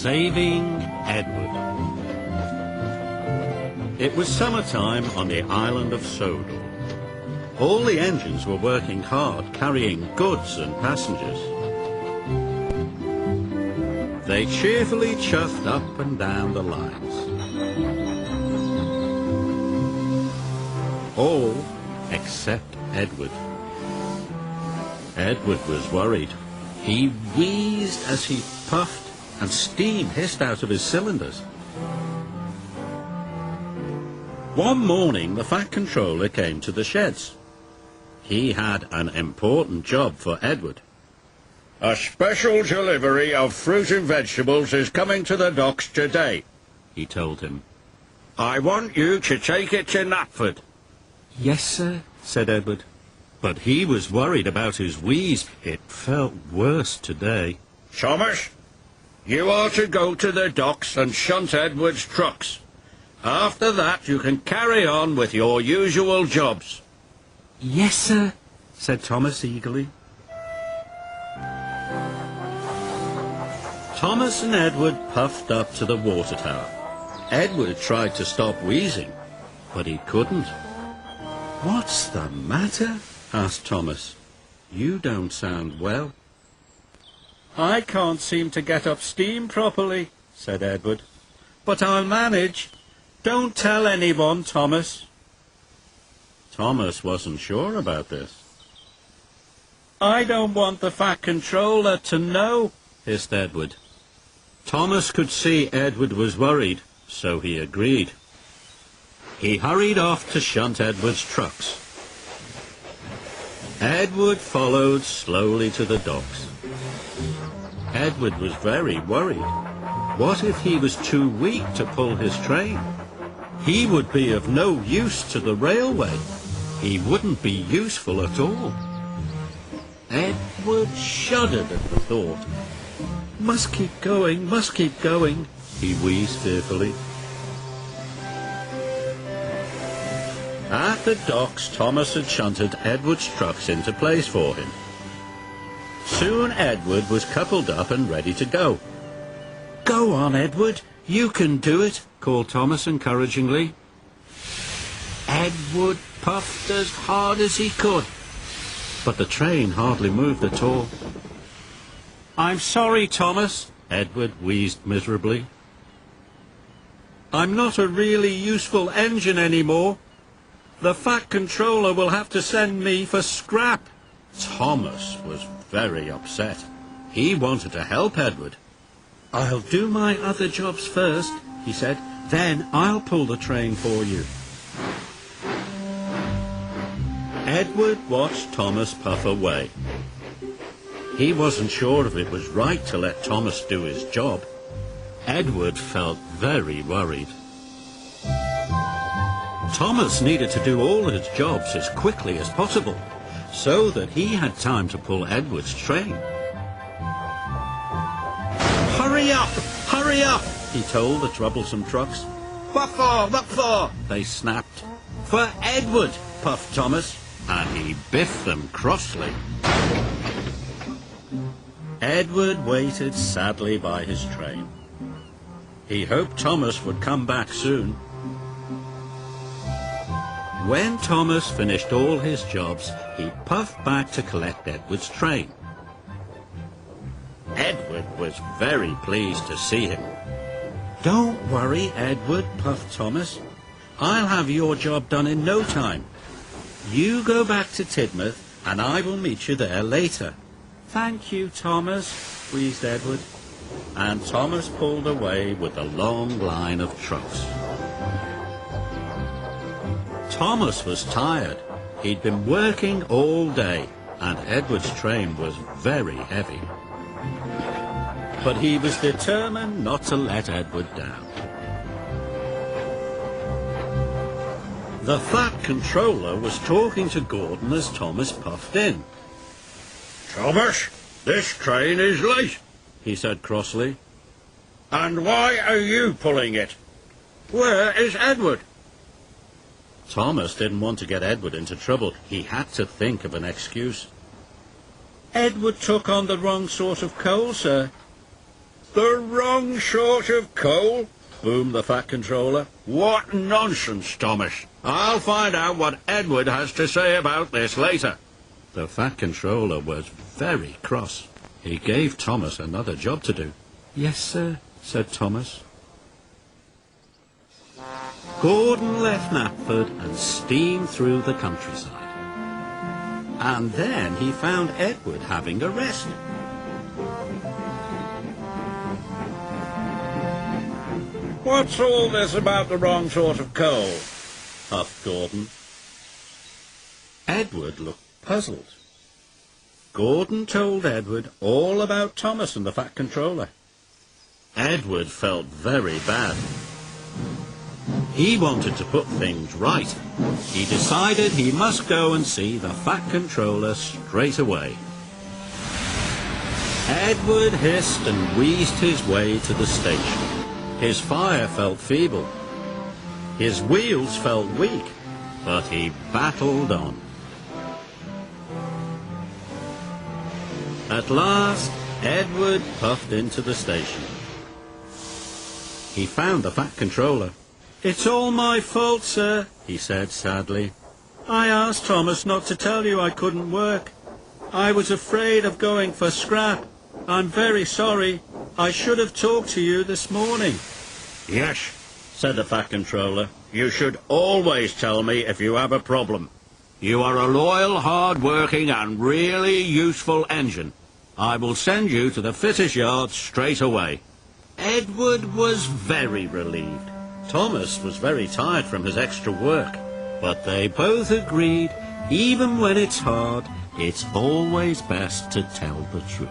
Saving Edward. It was summertime on the island of Sodor. All the engines were working hard, carrying goods and passengers. They cheerfully chuffed up and down the lines. All except Edward. Edward was worried. He wheezed as he puffed, and steam hissed out of his cylinders. One morning, the Fat Controller came to the sheds. He had an important job for Edward. A special delivery of fruit and vegetables is coming to the docks today, He told him. I want you to take it to Knapford. Yes, sir, said Edward. But he was worried about his wheeze. It felt worse today. Thomas, you are to go to the docks and shunt Edward's trucks. After that, you can carry on with your usual jobs. Yes, sir, said Thomas eagerly. Thomas and Edward puffed up to the water tower. Edward tried to stop wheezing, but he couldn't. What's the matter? Asked Thomas. You don't sound well. I can't seem to get up steam properly, said Edward. But I'll manage. Don't tell anyone, Thomas. Thomas wasn't sure about this. I don't want the Fat Controller to know, hissed Edward. Thomas could see Edward was worried, so he agreed. He hurried off to shunt Edward's trucks. Edward followed slowly to the docks. Edward was very worried. What if he was too weak to pull his train? He would be of no use to the railway. He wouldn't be useful at all. Edward shuddered at the thought. Must keep going, he wheezed fearfully. At the docks, Thomas had shunted Edward's trucks into place for him. Soon Edward was coupled up and ready to go. Go on, Edward, you can do it, called Thomas encouragingly. Edward puffed as hard as he could, but the train hardly moved at all. I'm sorry, Thomas, Edward wheezed miserably. I'm not a really useful engine anymore. The Fat Controller will have to send me for scrap. Thomas was very upset. He wanted to help Edward. I'll do my other jobs first, he said. Then I'll pull the train for you. Edward watched Thomas puff away. He wasn't sure if it was right to let Thomas do his job. Edward felt very worried. Thomas needed to do all his jobs as quickly as possible, so that he had time to pull Edward's train. Hurry up, he told the troublesome trucks. What for, they snapped. For Edward, puffed Thomas, and he biffed them crossly. Edward waited sadly by his train. He hoped Thomas would come back soon. When Thomas finished all his jobs, he puffed back to collect Edward's train. Edward was very pleased to see him. Don't worry, Edward, puffed Thomas. I'll have your job done in no time. You go back to Tidmouth, and I will meet you there later. Thank you, Thomas, wheezed Edward. And Thomas pulled away with a long line of trucks. Thomas was tired. He'd been working all day, and Edward's train was very heavy. But he was determined not to let Edward down. The Fat Controller was talking to Gordon as Thomas puffed in. Thomas, this train is late, he said crossly. And why are you pulling it? Where is Edward? Thomas didn't want to get Edward into trouble. He had to think of an excuse. Edward took on the wrong sort of coal, sir. The wrong sort of coal? Boomed the Fat Controller. What nonsense, Thomas. I'll find out what Edward has to say about this later. The Fat Controller was very cross. He gave Thomas another job to do. Yes, sir, said Thomas. Gordon left Knapford and steamed through the countryside. And then he found Edward having a rest. What's all this about the wrong sort of coal? Huffed Gordon. Edward looked puzzled. Gordon told Edward all about Thomas and the Fat Controller. Edward felt very bad. He wanted to put things right. He decided he must go and see the Fat Controller straight away. Edward hissed and wheezed his way to the station. His fire felt feeble. His wheels felt weak, but he battled on. At last, Edward puffed into the station. He found the Fat Controller. "It's all my fault, sir," he said sadly. "I asked Thomas not to tell you I couldn't work. I was afraid of going for scrap. I'm very sorry. I should have talked to you this morning." Yes, said the Fat Controller. You should always tell me if you have a problem. You are a loyal, hard-working and really useful engine. I will send you to the fitters' yard straight away. Edward was very relieved. Thomas was very tired from his extra work. But they both agreed, even when it's hard, it's always best to tell the truth.